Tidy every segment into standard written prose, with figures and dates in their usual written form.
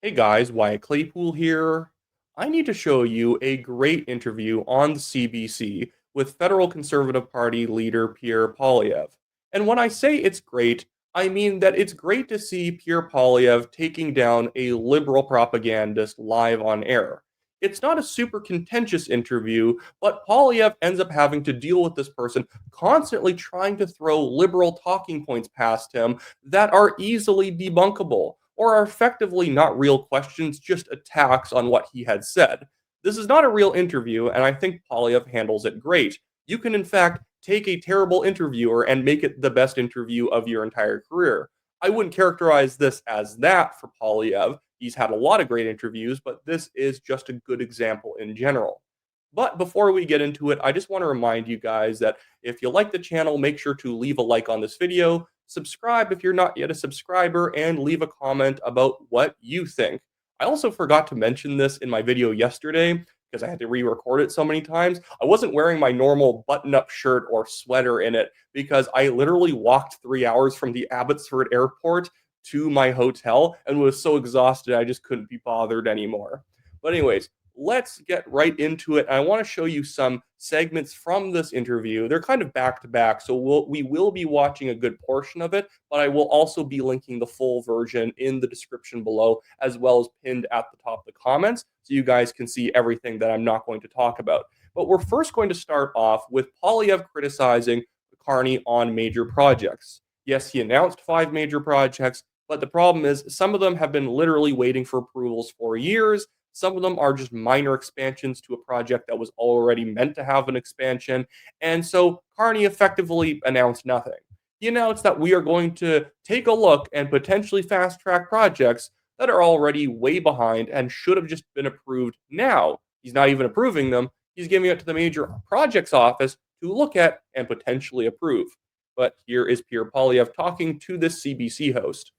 Hey guys, Wyatt Claypool here. I need to show you a great interview on the CBC with federal Conservative Party leader Pierre Poilievre. And when I say it's great, I mean that it's great to see Pierre Poilievre taking down a liberal propagandist live on air. It's not a super contentious interview, but Poilievre ends up having to deal with this person constantly trying to throw liberal talking points past him that are easily debunkable or are effectively not real questions, just attacks on what he had said. This is not a real interview, and I think Polyev handles it great. You can, in fact, take a terrible interviewer and make it the best interview of your entire career. I wouldn't characterize this as that for Polyev. He's had a lot of great interviews, but this is just a good example in general. But before we get into it, I just want to remind you guys that if you like the channel, make sure to leave a like on this video, subscribe if you're not yet a subscriber, and leave a comment about what you think. I also forgot to mention this in my video yesterday because I had to re-record it so many times. I wasn't wearing my normal button-up shirt or sweater in it because I literally walked 3 hours from the Abbotsford airport to my hotel and was so exhausted I just couldn't be bothered anymore. But anyways, let's get right into it. I want to show you some segments from this interview. They're kind of back to back, so we will be watching a good portion of it, but I will also be linking the full version in the description below, as well as pinned at the top of the comments, so you guys can see everything that I'm not going to talk about. But we're first going to start off with Poilievre criticizing Carney on major projects. Yes, he announced 5 major projects, but the problem is some of them have been literally waiting for approvals for years. Some of them are just minor expansions to a project that was already meant to have an expansion. And so Carney effectively announced nothing. He announced that we are going to take a look and potentially fast track projects that are already way behind and should have just been approved now. He's not even approving them. He's giving it to the major projects office to look at and potentially approve. But here is Pierre Poilievre talking to this CBC host.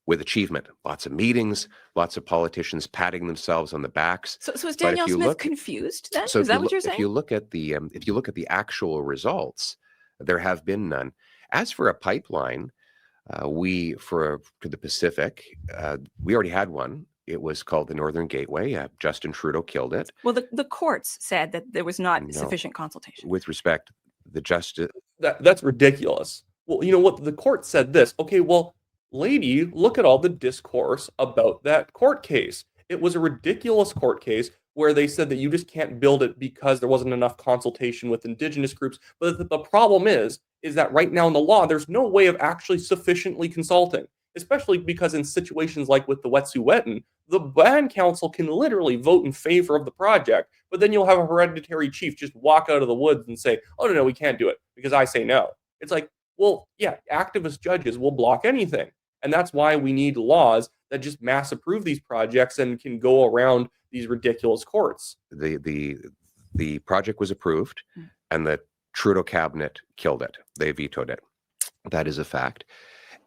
With achievement, lots of meetings, lots of politicians patting themselves on the backs. So is Danielle Smith confused then? Is that what you're saying? If you look at the actual results, there have been none. As for a pipeline, to the Pacific, we already had one. It was called the Northern Gateway. Justin Trudeau killed it. Well, the courts said that there was not sufficient consultation. With respect, that's ridiculous. Well, you know what? The court said this. Okay, well, lady, look at all the discourse about that court case. It was a ridiculous court case where they said that you just can't build it because there wasn't enough consultation with Indigenous groups. But the problem is that right now in the law, there's no way of actually sufficiently consulting, especially because in situations like with the Wet'suwet'en, the Band Council can literally vote in favor of the project, but then you'll have a hereditary chief just walk out of the woods and say, oh, no, we can't do it because I say no. It's like, well, yeah, activist judges will block anything. And that's why we need laws that just mass approve these projects and can go around these ridiculous courts. The project was approved, and the Trudeau cabinet killed it. They vetoed it. That is a fact.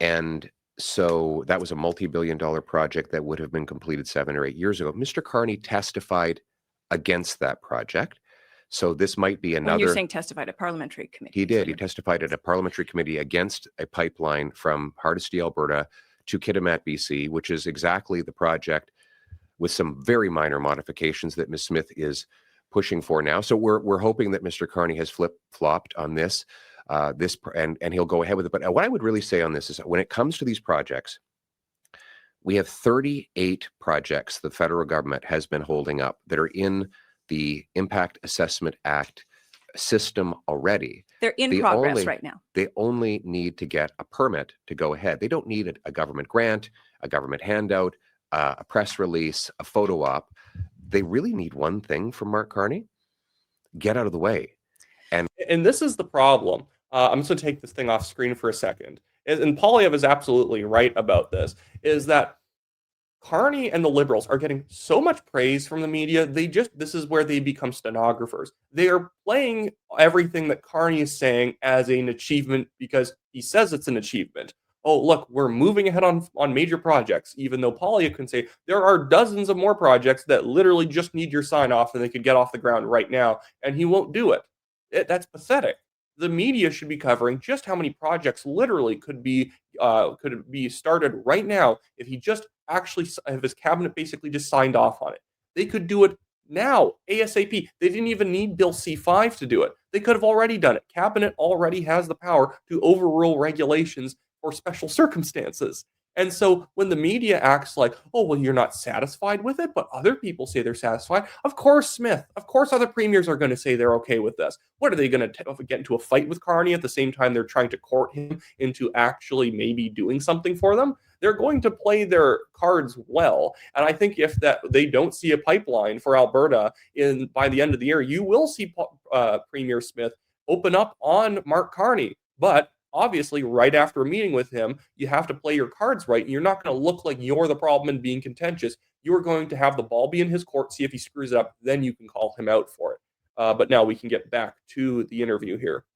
And so that was a multi-billion-dollar project that would have been completed 7 or 8 years ago. Mr. Carney testified against that project. So this might be another... When you're saying testified at parliamentary committee. He did. He testified at a parliamentary committee against a pipeline from Hardisty, Alberta to Kitimat, BC, which is exactly the project with some very minor modifications that Ms. Smith is pushing for now. So we're hoping that Mr. Carney has flip-flopped on this, and he'll go ahead with it. But what I would really say on this is when it comes to these projects, we have 38 projects the federal government has been holding up that are in the Impact Assessment Act system already. They're in progress right now. They only need to get a permit to go ahead. They don't need a government grant, a government handout, a press release, a photo op. They really need one thing from Mark Carney: get out of the way. And this is the problem. I'm just going to take this thing off screen for a second. And Poilievre is absolutely right about this, is that Carney and the Liberals are getting so much praise from the media. This is where they become stenographers. They are playing everything that Carney is saying as an achievement because he says it's an achievement. Oh, look, we're moving ahead on major projects, even though Poilievre can say there are dozens of more projects that literally just need your sign off and they could get off the ground right now, and he won't do it. That's pathetic. The media should be covering just how many projects literally could be started right now if he just actually have his cabinet basically just signed off on it. They could do it now, ASAP. They didn't even need Bill C5 to do it. They could have already done it. Cabinet already has the power to overrule regulations for special circumstances. And so when the media acts like, oh, well, you're not satisfied with it, but other people say they're satisfied. Of course, Smith, of course, other premiers are going to say they're okay with this. What are they going to get into a fight with Carney at the same time they're trying to court him into actually maybe doing something for them? They're going to play their cards well. And I think if that they don't see a pipeline for Alberta by the end of the year, you will see Premier Smith open up on Mark Carney. But obviously, right after a meeting with him, you have to play your cards right. And you're not going to look like you're the problem and being contentious. You're going to have the ball be in his court, see if he screws it up, then you can call him out for it. But now we can get back to the interview here.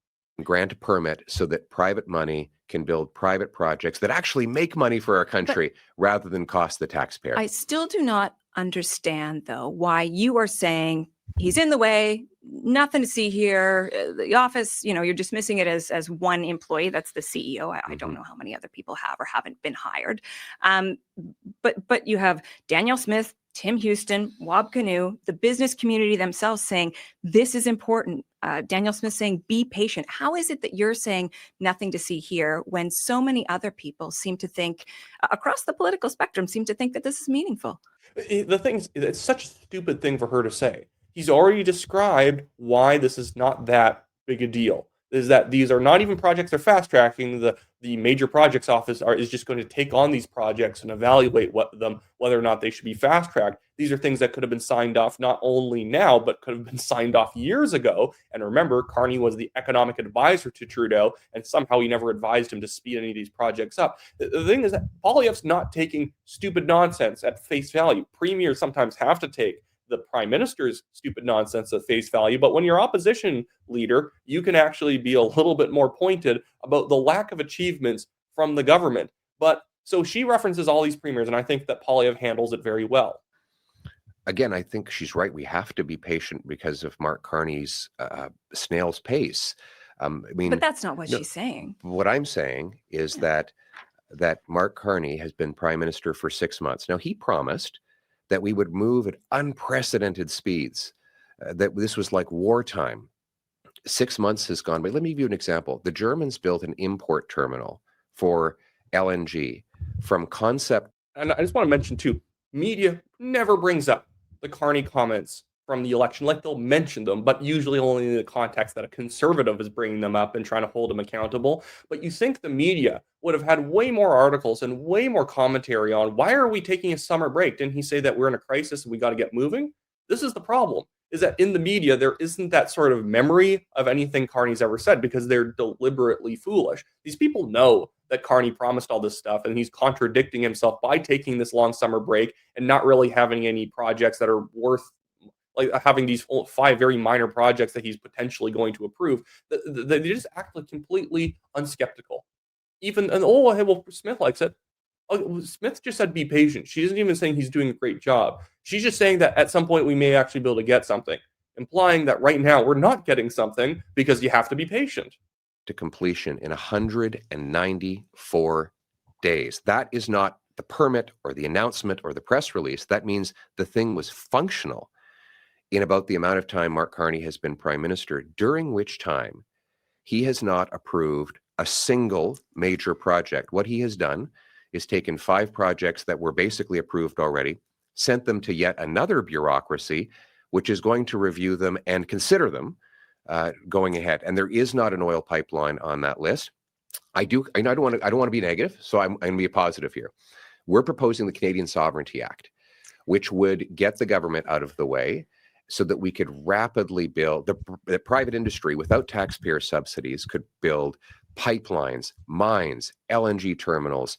Grant a permit so that private money can build private projects that actually make money for our country rather than cost the taxpayer. I still do not understand, though, why you are saying he's in the way, nothing to see here. The office, you're dismissing it as one employee. That's the CEO. I don't know how many other people have or haven't been hired. But you have Danielle Smith, Tim Houston, Wab Canoe, the business community themselves saying this is important. Danielle Smith saying be patient. How is it that you're saying nothing to see here when so many other people seem to think across the political spectrum seem to think that this is meaningful? The thing is, it's such a stupid thing for her to say. He's already described why this is not that big a deal. Is that these are not even projects they're fast tracking. The major projects office is just going to take on these projects and evaluate whether or not they should be fast tracked. These are things that could have been signed off not only now, but could have been signed off years ago. And remember, Carney was the economic advisor to Trudeau, and somehow he never advised him to speed any of these projects up. The thing is that Poilievre's not taking stupid nonsense at face value. Premiers sometimes have to take the prime minister's stupid nonsense at face value. But when you're opposition leader, you can actually be a little bit more pointed about the lack of achievements from the government. But so she references all these premiers, and I think that Poilievre handles it very well. Again, I think she's right. We have to be patient because of Mark Carney's snail's pace. But that's not what she's saying. What I'm saying is that Mark Carney has been prime minister for 6 months. Now, he promised that we would move at unprecedented speeds, that this was like wartime. 6 months has gone by. Let me give you an example. The Germans built an import terminal for LNG from concept. And I just want to mention, too, media never brings up the Carney comments from the election. Like, they'll mention them, but usually only in the context that a conservative is bringing them up and trying to hold him accountable. But you think the media would have had way more articles and way more commentary on why are we taking a summer break? Didn't he say that we're in a crisis and we got to get moving? This is the problem, is that in the media, there isn't that sort of memory of anything Carney's ever said because they're deliberately foolish. These people know that Carney promised all this stuff and he's contradicting himself by taking this long summer break and not really having any projects that are worth, like having these 5 very minor projects that he's potentially going to approve. They just act like completely unskeptical. Hey, well, Smith likes it. Oh, Smith just said be patient. She isn't even saying he's doing a great job. She's just saying that at some point we may actually be able to get something, implying that right now we're not getting something because you have to be patient. To completion in 194 days. That is not the permit or the announcement or the press release. That means the thing was functional in about the amount of time Mark Carney has been prime minister, during which time he has not approved a single major project. What he has done is taken 5 projects that were basically approved already, sent them to yet another bureaucracy, which is going to review them and consider them going ahead. And there is not an oil pipeline on that list. I don't want to be negative, so I'm going to be positive here. We're proposing the Canadian Sovereignty Act, which would get the government out of the way so that we could rapidly build the private industry without taxpayer subsidies could build pipelines, mines, LNG terminals,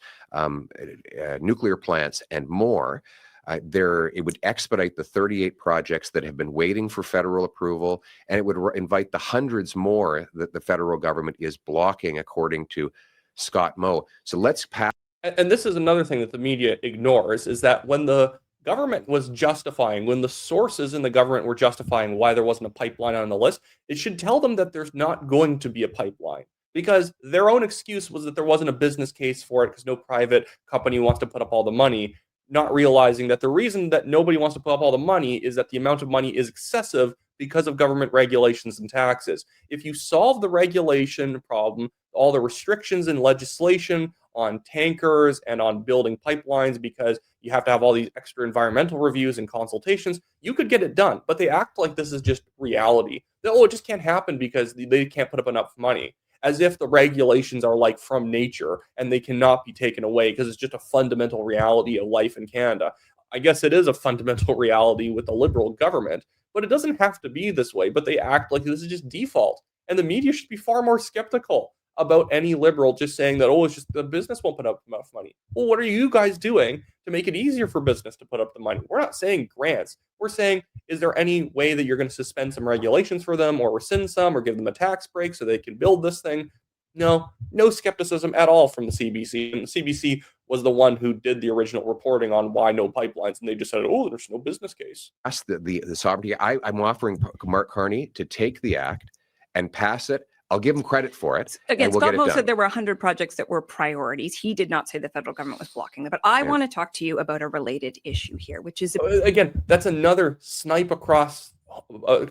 nuclear plants, and more. It would expedite the 38 projects that have been waiting for federal approval, and it would invite the hundreds more that the federal government is blocking, according to Scott Moe. So let's pass. And this is another thing that the media ignores, is that when the government was justifying, when the sources in the government were justifying why there wasn't a pipeline on the list, it should tell them that there's not going to be a pipeline. Because their own excuse was that there wasn't a business case for it because no private company wants to put up all the money. not realizing that the reason that nobody wants to put up all the money is that the amount of money is excessive because of government regulations and taxes. If you solve the regulation problem, all the restrictions and legislation on tankers and on building pipelines because you have to have all these extra environmental reviews and consultations, you could get it done. But they act like this is just reality. Oh, it just can't happen because they can't put up enough money, as if the regulations are like from nature and they cannot be taken away because it's just a fundamental reality of life in Canada. I guess it is a fundamental reality with the Liberal government, but it doesn't have to be this way. But they act like this is just default. And the media should be far more skeptical about any Liberal just saying that, oh, it's just the business won't put up enough money. Well, what are you guys doing to make it easier for business to put up the money? We're not saying grants. We're saying, is there any way that you're going to suspend some regulations for them or rescind some or give them a tax break so they can build this thing? No skepticism at all from the CBC. And the CBC was the one who did the original reporting on why no pipelines. And they just said, oh, there's no business case. That's the sovereignty. I'm offering Mark Carney to take the act and pass it. I'll give him credit for it. Again, we'll Scott Moe said there were 100 projects that were priorities. He did not say the federal government was blocking them. But I want to talk to you about a related issue here, which is... Again, that's another snipe across,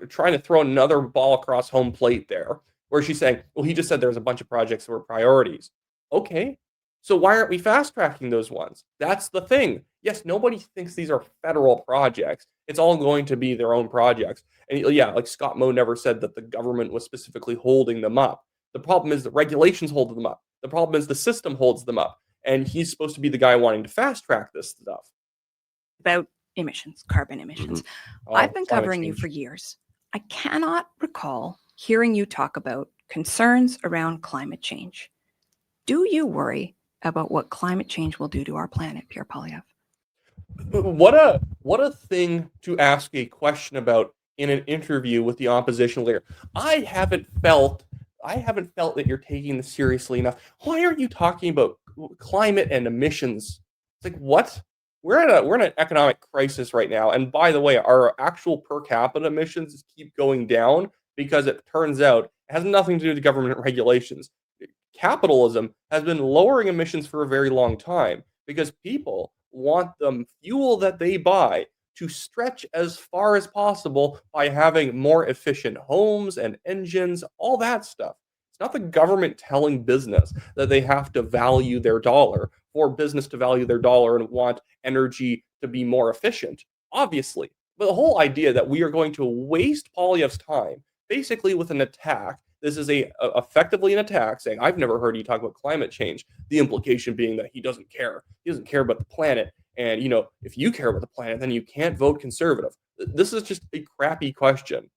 trying to throw another ball across home plate there, where she's saying, well, he just said there's a bunch of projects that were priorities. Okay, so why aren't we fast tracking those ones? That's the thing. Yes, nobody thinks these are federal projects. It's all going to be their own projects. And yeah, like Scott Moe never said that the government was specifically holding them up. The problem is the regulations hold them up. The problem is the system holds them up. And he's supposed to be the guy wanting to fast track this stuff. About emissions, carbon emissions. Mm-hmm. I've been covering you for years. I cannot recall hearing you talk about concerns around climate change. Do you worry about what climate change will do to our planet, Pierre Poilievre? What a thing to ask a question about in an interview with the opposition leader. I haven't felt that you're taking this seriously enough. Why aren't you talking about climate and emissions? It's like, what? We're in an economic crisis right now. And by the way, our actual per capita emissions keep going down because it turns out it has nothing to do with government regulations. Capitalism has been lowering emissions for a very long time because people want the fuel that they buy to stretch as far as possible by having more efficient homes and engines, all that stuff. It's not the government telling business that they have to value their dollar for business to value their dollar and want energy to be more efficient, obviously. But the whole idea that we are going to waste Poilievre's time basically with an attack. This is effectively an attack saying, I've never heard you talk about climate change. The implication being that he doesn't care. He doesn't care about the planet. And, if you care about the planet, then you can't vote conservative. This is just a crappy question.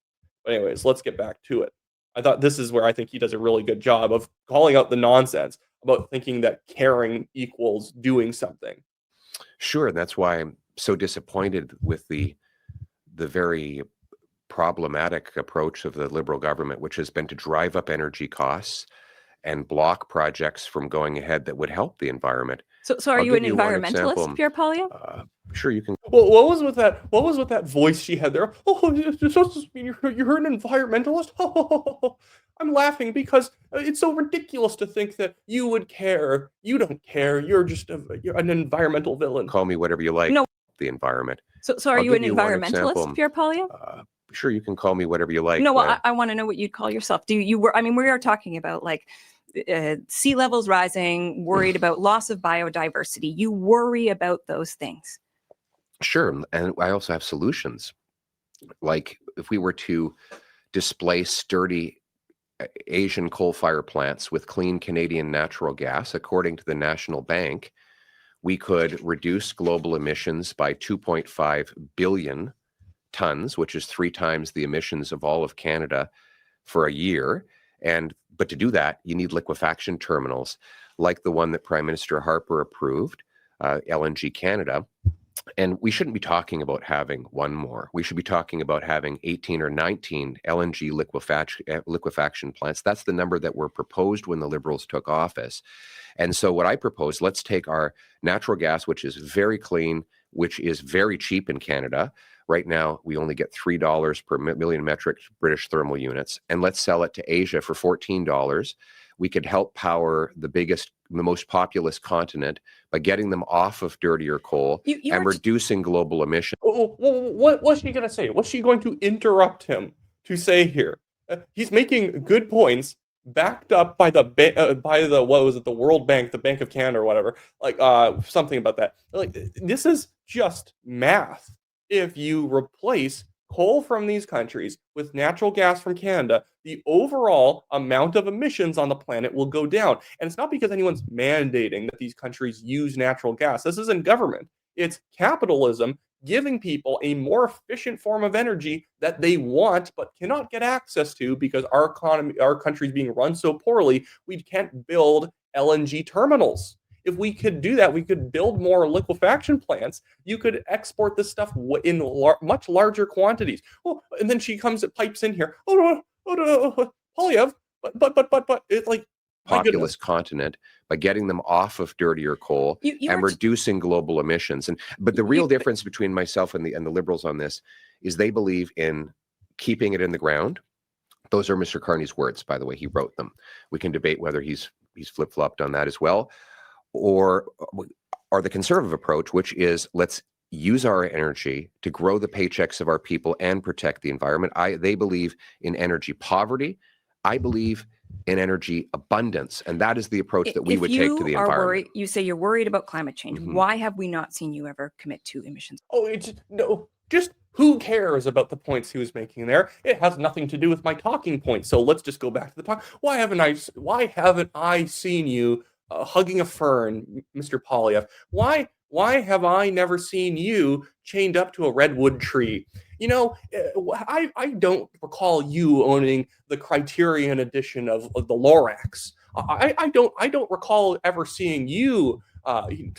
But anyways, let's get back to it. I thought this is where I think he does a really good job of calling out the nonsense about thinking that caring equals doing something. Sure. That's why I'm so disappointed with the very problematic approach of the Liberal government, which has been to drive up energy costs and block projects from going ahead that would help the environment. So are you an environmentalist, Pierre Poilievre? Sure, you can. Well, what was with that voice she had there? Oh, you're an environmentalist? Oh, I'm laughing because it's so ridiculous to think that you would care. You don't care. You're an environmental villain. Call me whatever you like. No. The environment. So are you an environmentalist, Pierre Poilievre? Sure, you can call me whatever you like. No, well, I want to know what you'd call yourself. We are talking about like sea levels rising, worried about loss of biodiversity. You worry about those things. Sure. And I also have solutions. Like if we were to displace dirty Asian coal-fired plants with clean Canadian natural gas, according to the National Bank, we could reduce global emissions by 2.5 billion tons, which is 3 times the emissions of all of Canada for a year. But to do that, you need liquefaction terminals like the one that Prime Minister Harper approved, LNG Canada. And we shouldn't be talking about having one more. We should be talking about having 18 or 19 LNG liquefaction plants. That's the number that were proposed when the Liberals took office. And so what I propose, let's take our natural gas, which is very clean, which is very cheap in Canada. Right now, we only get $3 per million metric British thermal units, and let's sell it to Asia for $14. We could help power the biggest the most populous continent by getting them off of dirtier coal and reducing global emissions. What's she going to say? What's she going to interrupt him to say here? He's making good points, backed up by the what was it, the World Bank, the Bank of Canada, or whatever, like something about that. Like, this is just math. If you replace coal from these countries with natural gas from Canada, the overall amount of emissions on the planet will go down. And it's not because anyone's mandating that these countries use natural gas. This isn't government. It's capitalism giving people a more efficient form of energy that they want but cannot get access to because our economy, our country is being run so poorly, we can't build LNG terminals. If we could do that, we could build more liquefaction plants. You could export this stuff in much larger quantities. Oh, and then she pipes in here. Oh no, Poilievre, but it's like populous continent by getting them off of dirtier coal and reducing global emissions. But the real difference between myself and the Liberals on this is they believe in keeping it in the ground. Those are Mr. Carney's words, by the way. He wrote them. We can debate whether he's flip-flopped on that as well, or the conservative approach, which is let's use our energy to grow the paychecks of our people and protect the environment. They believe in energy poverty. I believe in energy abundance, and that is the approach that we would take to the environment. You say you're worried about climate change. Why have we not seen you ever commit to emissions? Just who cares about the points he was making there? It has nothing to do with my talking points. So let's just go back to the talk. Why haven't I seen you hugging a fern, Mr. Poilievre? Why have I never seen you chained up to a redwood tree? You know, I don't recall you owning the Criterion edition of the Lorax. I don't recall ever seeing you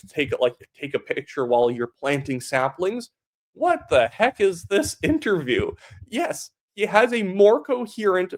take a picture while you're planting saplings. What the heck is this interview? Yes, he has a more coherent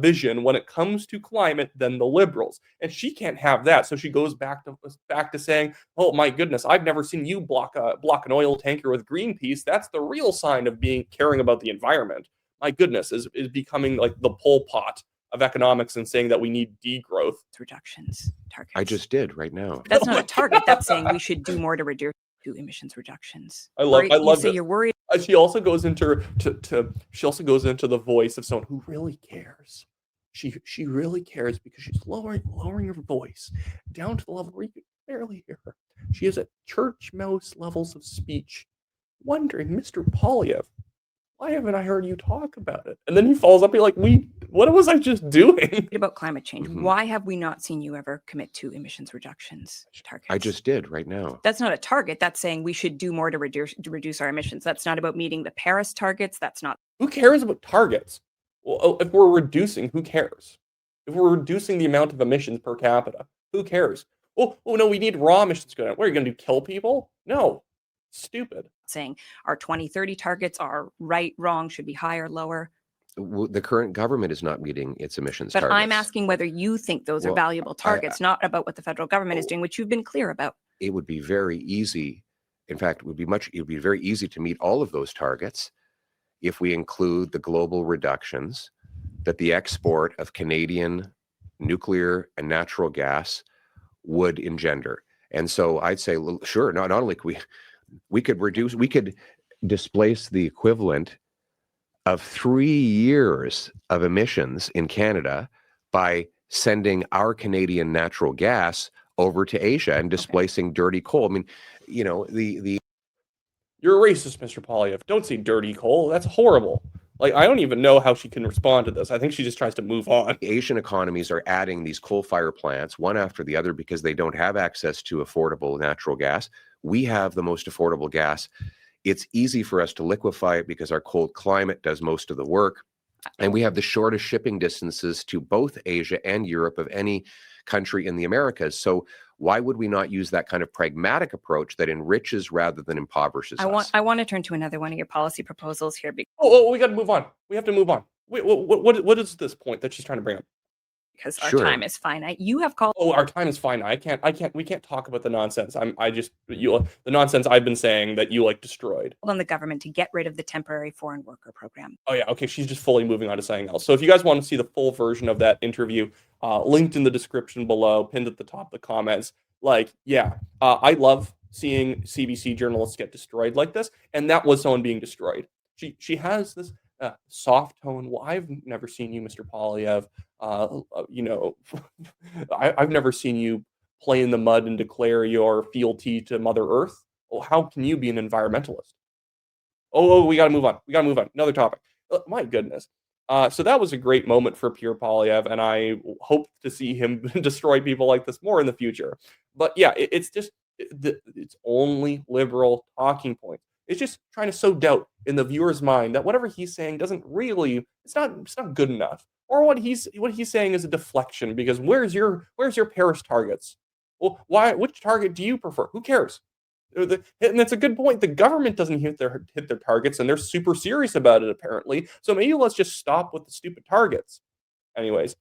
vision when it comes to climate than the Liberals, and she can't have that. So she goes back to saying, "Oh my goodness, I've never seen you block an oil tanker with Greenpeace. That's the real sign of caring about the environment." My goodness, is becoming like the Pol Pot of economics and saying that we need degrowth reductions targets. I just did right now. That's not a target. That's saying we should do more to reduce emissions reductions. I love you say you're worried. She also goes into the voice of someone who really cares. She really cares because she's lowering her voice down to the level where you can barely hear her. She is at church mouse levels of speech, wondering, Mr. Poilievre, why haven't I heard you talk about it? And then he follows up, like, what was I just doing? About climate change. Why have we not seen you ever commit to emissions reductions targets? I just did right now. That's not a target. That's saying we should do more to reduce our emissions. That's not about meeting the Paris targets. That's not. Who cares about targets? Well, if we're reducing, who cares? If we're reducing the amount of emissions per capita, who cares? Oh no, we need raw emissions going. What are you going to do? Kill people? No. Stupid. Saying our 2030 targets are right, wrong, should be higher, lower. The current government is not meeting its emissions targets. But I'm asking whether you think those are valuable targets, not about what the federal government is doing, which you've been clear about. It would be very easy. In fact, it would be very easy to meet all of those targets if we include the global reductions that the export of Canadian nuclear and natural gas would engender. And so I'd say, sure, not only could we could displace the equivalent of 3 years of emissions in Canada by sending our Canadian natural gas over to Asia and displacing dirty coal. I mean, you know, You're a racist, Mr. Poilievre. Don't say dirty coal. That's horrible. Like, I don't even know how she can respond to this. I think she just tries to move on. Asian economies are adding these coal-fired plants one after the other because they don't have access to affordable natural gas. We have the most affordable gas. It's easy for us to liquefy it because our cold climate does most of the work. And we have the shortest shipping distances to both Asia and Europe of any country in the Americas. So why would we not use that kind of pragmatic approach that enriches rather than impoverishes us? I want to turn to another one of your policy proposals here. We got to move on. We have to move on. Wait, what is this point that she's trying to bring up? because our Sure. time is finite. You have called Oh, our time is fine. We can't talk about the nonsense. The nonsense I've been saying that you like destroyed. on the government to get rid of the temporary foreign worker program. Oh yeah, okay. She's just fully moving on to something else. So if you guys want to see the full version of that interview, linked in the description below, pinned at the top of the comments. Like, yeah, I love seeing CBC journalists get destroyed like this, and that was someone being destroyed. She has this soft tone. Well, I've never seen you, Mr. Poilievre. You know, I've never seen you play in the mud and declare your fealty to Mother Earth. Well, how can you be an environmentalist? Oh, we got to move on. We got to move on. Another topic. My goodness. So that was a great moment for Pierre Poilievre, and I hope to see him destroy people like this more in the future. But yeah, it's just it's only liberal talking point. It's just trying to sow doubt in the viewer's mind that whatever he's saying doesn't really it's not good enough, or what he's saying is a deflection. Because where's your Paris targets? Well, which target do you prefer? Who cares? And that's a good point. The government doesn't hit their targets, and they're super serious about it apparently. So maybe let's just stop with the stupid targets. Anyways,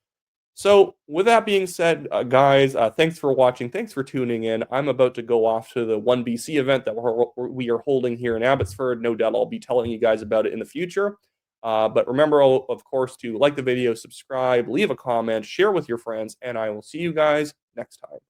so with that being said, guys, thanks for watching. Thanks for tuning in. I'm about to go off to the 1BC event that we are holding here in Abbotsford. No doubt I'll be telling you guys about it in the future. But remember, of course, to like the video, subscribe, leave a comment, share with your friends, and I will see you guys next time.